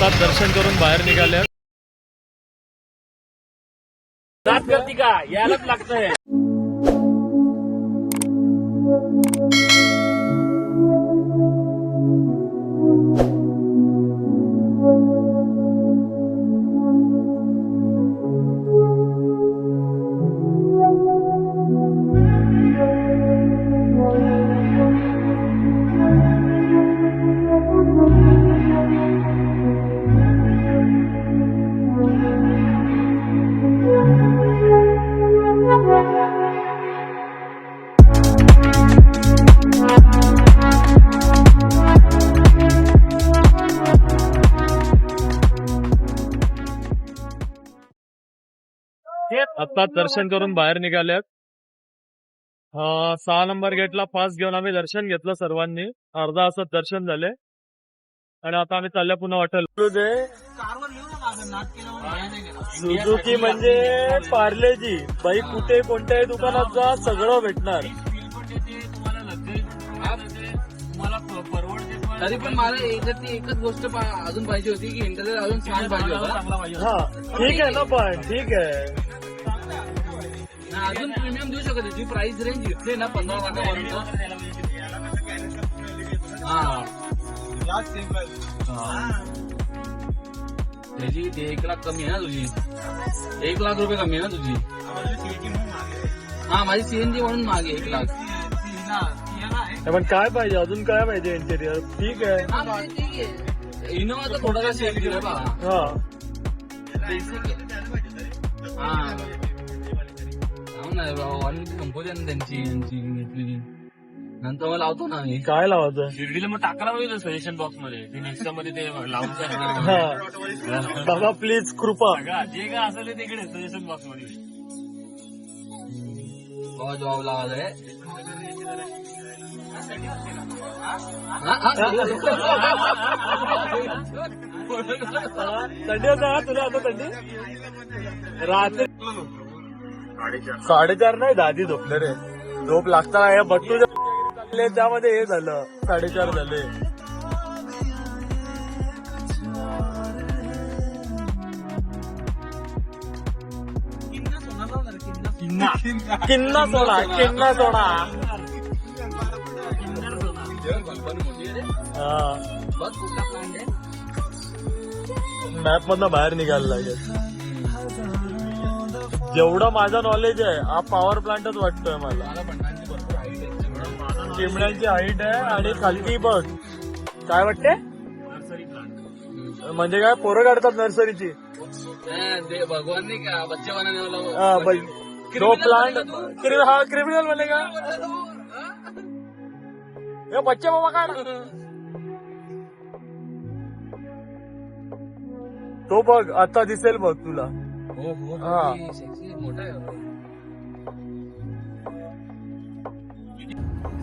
आत्ताच दर्शन करून बाहेर निघाले. जात करती का यायलाच लागतंय. आत्ताच दर्शन करून बाहेर निघाल्यात. 6 नंबर गेटला पास घेऊन आम्ही दर्शन घेतलं सर्वांनी. अर्धा तासात दर्शन झाले आणि आता आम्ही चालल्या पुन्हा हॉटेल. सुझुकी म्हणजे पार्लेजी बाई, कुठे कोणत्याही दुकानात जा सगळं भेटणार. तरी पण मला याच्यातली एकच गोष्ट अजून पाहिजे होती की इंटरव्ह्यू अजून छान पाहिजे होता. हा ठीक आहे ना, पण ठीक आहे अजून प्रीमियम देऊ शकत होती. प्राइस रेंज घेतली ना 15 पर्यंत. त्याची ते 1 लाख कमी आहे ना तुझी. 1 लाख रुपये कमी आहे ना तुझी. हा माझी सीएनजी म्हणून मागे 1 लाख. पण काय पाहिजे अजून, काय पाहिजे इंटेरियर. ठीक आहे इनोवा तर थोडासा सेल केला बा. हा कंपोज आहे ना त्यांची घेतलेली. नंतर मला लावतो ना मी. काय लावायचं शिर्डीला मग टाकायला पाहिजे सजेशन बॉक्स मध्ये. ते नेक्स्ट मध्ये ते लावून बाबा प्लीज कृपा. जे काय असेल ते तिकडे सजेशन बॉक्स मध्ये. जॉब लावायचा आहे. थंडी होता तुला आता थंडी. रात्री 4:30 नाही, दादी झोपले रे. झोप लागताना हे बट्टू चालले त्यामध्ये हे झालं 4:30 झाले. किन्ना सोडा मॅप मधनं बाहेर निघायला लागेल. जेवढं माझं नॉलेज आहे हा पॉवर प्लांटच वाटतोय मला. चिमण्यांची हाईट आहे आणि खालती बघ काय वाटते. म्हणजे काय पोरं काढतात नर्सरीची. भगवान का बच्चे बनाने तो प्लांट क्रिमिनल बनेगा. ये बच्चे बाबा काढ. तो बघ आता दिसेल बघ तुला. मोठा आहे.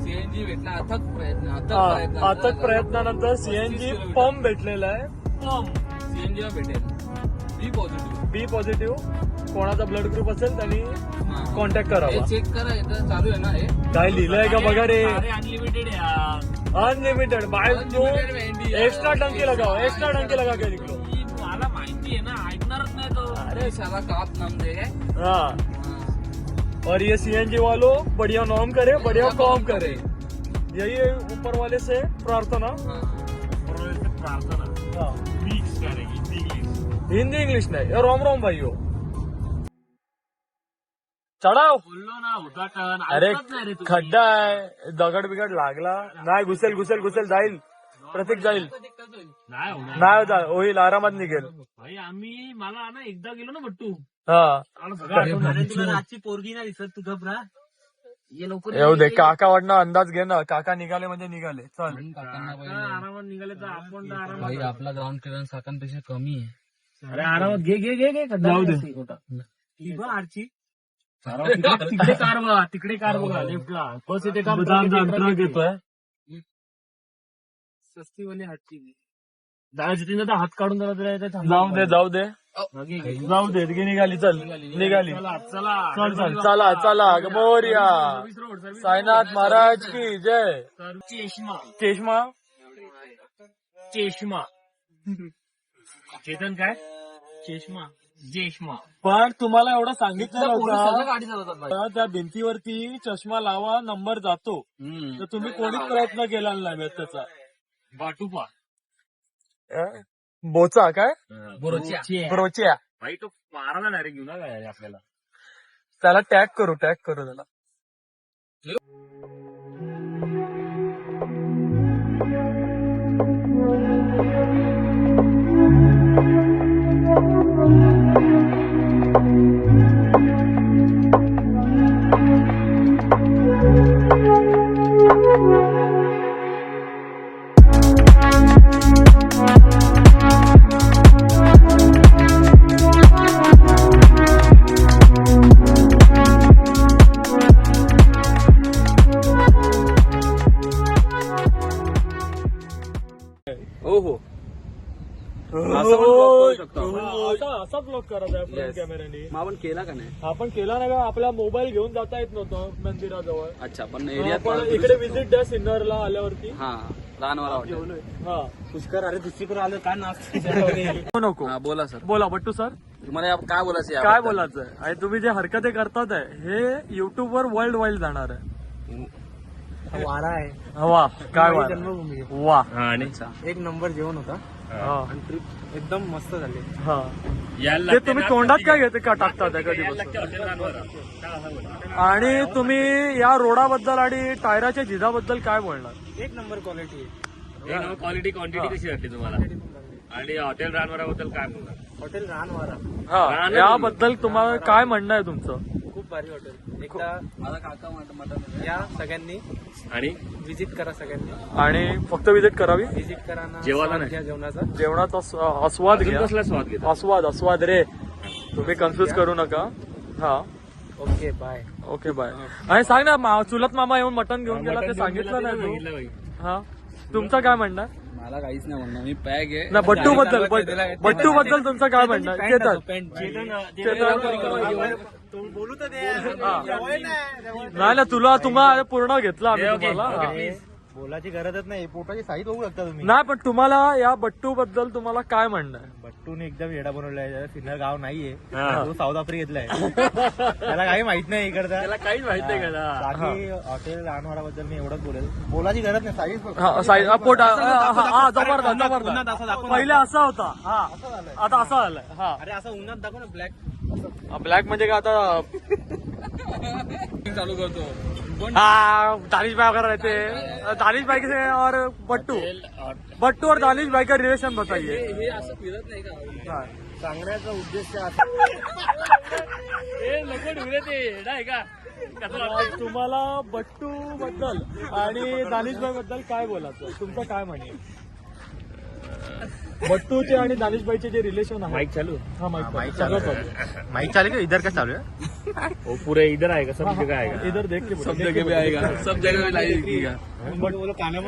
सीएनजी भेटला अथक प्रयत्नानंतर सीएनजी पंप भेटलेला आहे. सीएनजी भेटेल. बी पॉझिटिव्ह कोणाचा ब्लड ग्रुप असेल त्यांनी कॉन्टॅक्ट करावा. चेक करा इथं चालू आहे ना हे. काय लिहिलंय का बघा रे. अनलिमिटेड अनलिमिटेड बाय तू एक्स्ट्रा टंकी लगा के निकलो. मला माहिती आहे ना, ऐकणारच नाही तो. अरे साला काप नाम दे. हाँ और ये सीएनजी वालों बढ़िया नॉर्म करे, बढ़िया काम करे. यही है ऊपर वाले से प्रार्थना. मिक्स करेगी हिंदी इंग्लिश नाही. रोम रोम भाईयो चढाव. बोललो ना उद्घाटन. अरे खड्डा आहे, दगड बिगड लागला नाही. घुसेल जाईल. प्रतीक जाईल. नाही होईल आरामात निघेल. भाई आम्ही मला ना एकदा गेलो ना बट्टू. हा आजची पोरगी नाही दिसत तू घबरा. येऊ दे. काका वाटणं अंदाज घे ना. काका निघाले म्हणजे निघाले. चल आरामात निघाले तर आपण भाई आपला ग्राउंड क्लिअरन्स काकांपेक्षा कमी आहे. अरे आरामात घे जाऊ दे. आरची तिकडे कार बघा लेफ्टला. बस येते का ट्रक येतोय. सस्तीवाली हातची जायचं तिने तर हात काढून जाऊ दे निघाली. चल निघाली. चला मोरया. साईनाथ महाराज की जय. चेष्मा चेतन काय जेष्मा पण तुम्हाला एवढं सांगितलं पोलीस सगळं नव्हतं गाडी चालवतात बाई. त्या भिंतीवरती चष्मा लावा नंबर जातो तर तुम्ही कोणीच प्रयत्न केला नाही त्याचा. बाटूपा बोचा काय बोरोचिया. ब्रोच्या भाई तो मारायला डायरेक्ट घेऊन काय आपल्याला. त्याला टॅग करू त्याला. हो हो असा ब्लॉक करायचा आहे फ्रंट कॅमेऱ्याने. मग आपण केला का नाही? आपण केला नाही का आपला मोबाईल घेऊन जाता येत नव्हतं मंदिराजवळ. अच्छा पण एरियात पण इकडे विजिट द्या सिन्नरला आल्यावरती. हा लहानवाला हॉटेल. हा पुष्कर अरे दुसरीकडे आलं काय नाच. नको हा बोला सर. बोला बट्टू सर तुम्हाला काय बोलायचं आहे काय याबद्दल? बोलायचं आणि तुम्ही जे हरकती करतात आहे हे युट्यूब वर वर्ल्ड वाईड जाणार आहे. वारा आहे. वा काय वा जन्मभूमी आहे. वा आणि एक नंबर जेवण होता हा. आणि ट्रिप एकदम मस्त झाली. हा यायला ते तुम्ही तोंडात काय घेते का टाकतात आहे कधी हॉटेल रानवारा. आणि तुम्ही या रोडाबद्दल आणि टायराच्या झिजाबद्दल काय बोलणार. एक नंबर क्वालिटी आहे. क्वालिटी क्वांटिटी कशी वाटते तुम्हाला आणि हॉटेल रानवाराबद्दल काय बोलणार. हॉटेल रानवारा हा याबद्दल तुम्हाला काय म्हणणं आहे तुमचं. खूप भारी हॉटेल. एकदा माझा काका मटन या सगळ्यांनी आणि विजिट करा. सगळ्यांनी आणि फक्त विजिट करावी. विजिट करा ना. जेवायला स्वाद नाही. घ्या जेवणाचा. जेवणाचा आस्वाद घ्या. कसला स्वाद घेतो. आस्वाद रे तुम्ही कन्फ्युज करू नका. हा ओके बाय. Okay bye. आणि सांग ना चुलत मामा येऊन मटण घेऊन गेला ते सांगितलं नाही तू. हा तुमचं काय म्हणणं आहे? मला काहीच नाही म्हणणं. मी पॅग आहे ना बट्टू बद्दल तुमचं काय म्हणणं आहे? बोलू तर नाही ना तुम्हाला पूर्ण घेतला आम्ही तुम्हाला. हा. बोलायची गरजच नाही. पोटाची साईज बघू शकता तुम्ही. नाही पण तुम्हाला या बट्टू बद्दल तुम्हाला काय म्हणणं आहे. बट्टूने एकदम येडा बनवलाय. सिन्नर गाव नाहीये. हा. तो साऊथ आफ्रिका घेतलाय. त्याला काही माहित नाही इकडचा. त्याला काहीच माहित नाही का. बाकी हॉटेल रानवाडा बद्दल मी एवढंच बोलेल. बोलायची गरज नाही. साईज बघ. हा, साई- पोट हा जबरदस्त. पहिले असा होता. हा आता असा झालाय. हा अरे असं उन्हात दाखव ना ब्लॅक. ब्लॅक म्हणजे काय आता चालू करतो. हाँ दानिश भाई अगर रहते हैं दानिश भाई से और बट्टू और दानिश भाई का रिलेशन बताइए. हे असं फिरत नाही का. हाँ. सांगण्याचा उद्देश नको ढुले ते नाही का. तुम्हाला बट्टू बद्दल आणि दानिश भाई बद्दल काय बोलायचं. तुमचं काय म्हणणे. बट्टूचे आणि दानिश भाईचे जे रिलेशन आहे. माईक चालू. हा माईक सगळं चालू आहे. माईक चालेल का इधर का चालू आहे. वो पूरे इधर आएगा सब जगह आएगा. इधर देख के सब जगह पे आएगा. सब जगह पे लाएगा. बोलो काना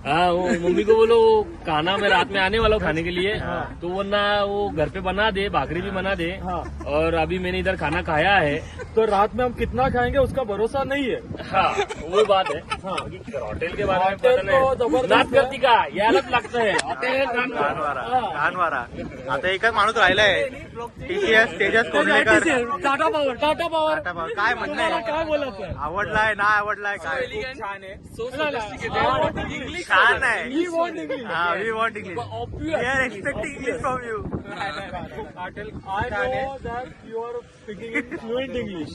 हाँ वो मम्मी को बोलो वो खाना मैं रात में आने वाला हूँ खाने के लिए. तो वरना वो घर पे बना दे भाकरी भी बना दे. हाँ. और अभी मैंने इधर खाना खाया है. तो रात में हम कितना खाएंगे उसका भरोसा नहीं है. हाँ वो बात है. हाँ. हॉटेल के बारे में हॉटेल पता तो नाही. जबरदस्त नाच है. करती का यायलाच लागतं है. हॉटेल रानवारा. आता एकच माणूस राहिलाय. TCS Tejas Kondlekar. Tata power Tata power काय म्हणणं तुम्हाला आहे. काय बोलायचं आहे. आवडलाय ना आवडलाय काय. छान आहे. छान आहे. We want English. We want English. We are expecting English from you. I know that you are speaking in fluent English.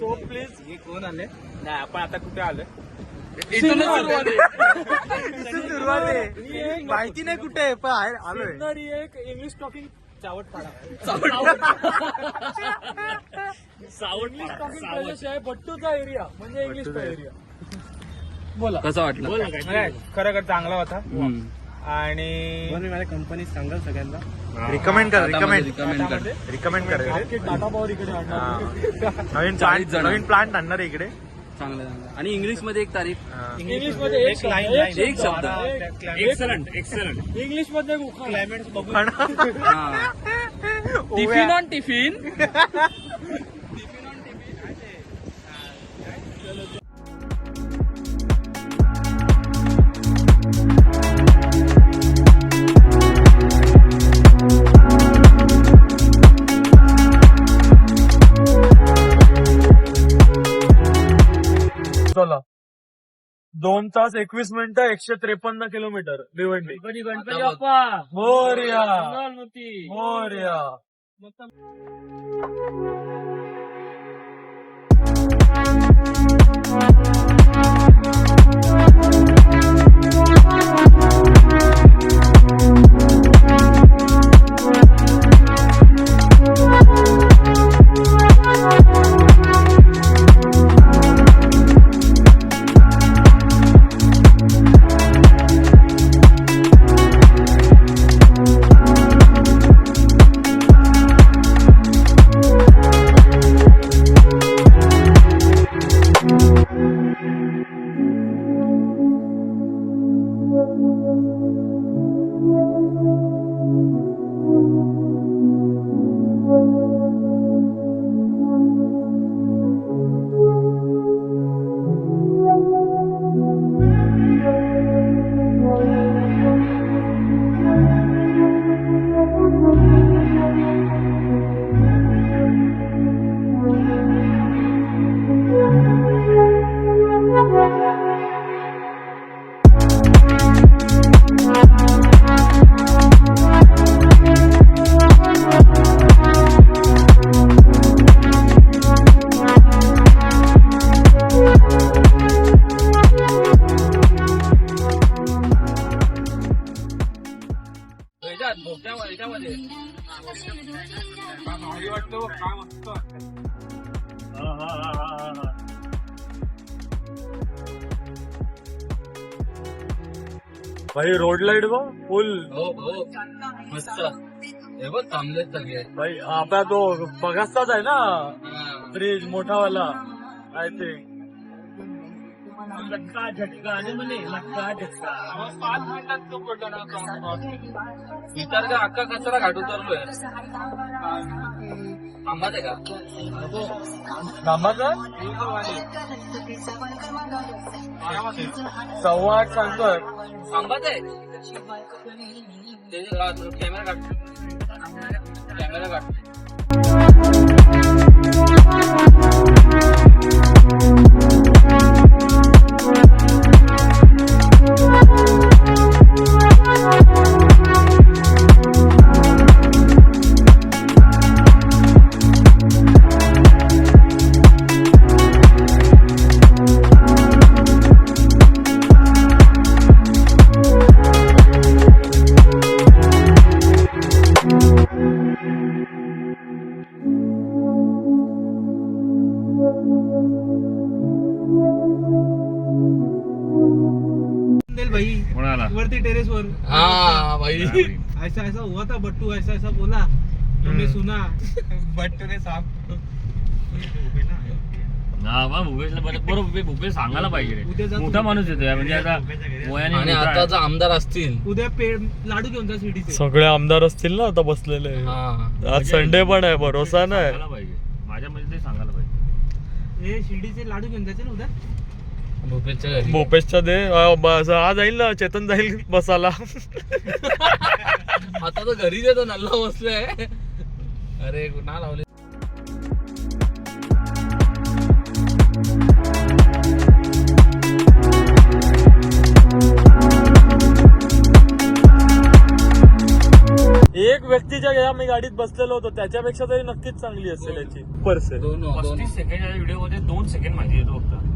So please. हे कोण आले. नाही आपण आता कुठे आलोय. सुरुवात आहे. माहिती नाही कुठे आहे पण आलोय. सिन्नर ही एक इंग्लिश टॉकिंग चावटपाडा. इंग्लिश टॉकिंग प्रदेश आहे. बट्टूचा एरिया म्हणजे इंग्लिशचा एरिया. बोला. कसं वाटलं. बोल ना काय. खरोखर चांगला होता. आणि मी माझ्या कंपनीत सांगाल सगळ्यांना रिकमेंड कर. रिकमेंड कर. आणखी टाटा पॉवर इकडे आणणार. नवीन प्लांट आणणार आहे इकडे. चांगलं. आणि इंग्लिश मध्ये एक तारीख. इंग्लिश मध्ये एक शब्द. Excellent excellent. इंग्लिश मध्ये एक उखाणा. क्लायमेट बघू. Tiffin on tiffin. 2 तास 21 मिनिटं 153 किलोमीटर भिवंडी. गणपती बाप्पा मोरया मंगलमूर्ती. मोरया. याच्यामध्ये भारी वाटतं काय मस्त. भाई रोड लाईट बघ फुल. हो हो मस्त. हे बघ थांबलेत सगळे. भाई आपला तो बघास्ताच आहे ना हा. ब्रिज मोठावाला आय थिंक. लटका झटका आणि म्हणे लटका झटका. 5 मिनिटात तो पडला. विचार का अख्खा कचरा घाट उतरलोय. थांबत आहे का? थांबाचा 8:15 सांगतोय. थांबत आहे कॅमेरा काढ. कॅमेरा काढ. भाई कोणाला वरती टेरेस वर. हा भाई ऐसा ऐसा हुआ था बट्टू ऐसा ऐसा बोला तुमने सुना. बट्टू ने साफ ना बा भूपेशला बरोबर भूपेश सांगायला पाहिजे उद्या रे. जा मोठा माणूस येतोय म्हणजे आता वयाने आणि मोठा आता आहे. जर आमदार असतील उद्या लाडू घेऊन जा शिडीचे. सगळे आमदार असतील ना आता बसलेले. हा आज संडे पण आहे भरोसा नाही. सांगायला पाहिजे माझ्या मध्ये ते सांगायला पाहिजे. हे शिर्डीचे लाडू घेऊन जायचे ना उद्या. भूपेशच्या घरी. भूपेशच्या दे आज जाईल ना चेतन जाईल बसाला. आता तर घरी येतो नल्ला बसलोय. अरे ना लावले. एक व्यक्तीच्या या मी गाडीत बसलेलो होतो त्याच्यापेक्षा तरी नक्कीच चांगली असेल याची पर्सेंट. 2 35 सेकंड व्हिडिओ मध्ये 2 सेकंड माहिती येतो फक्त.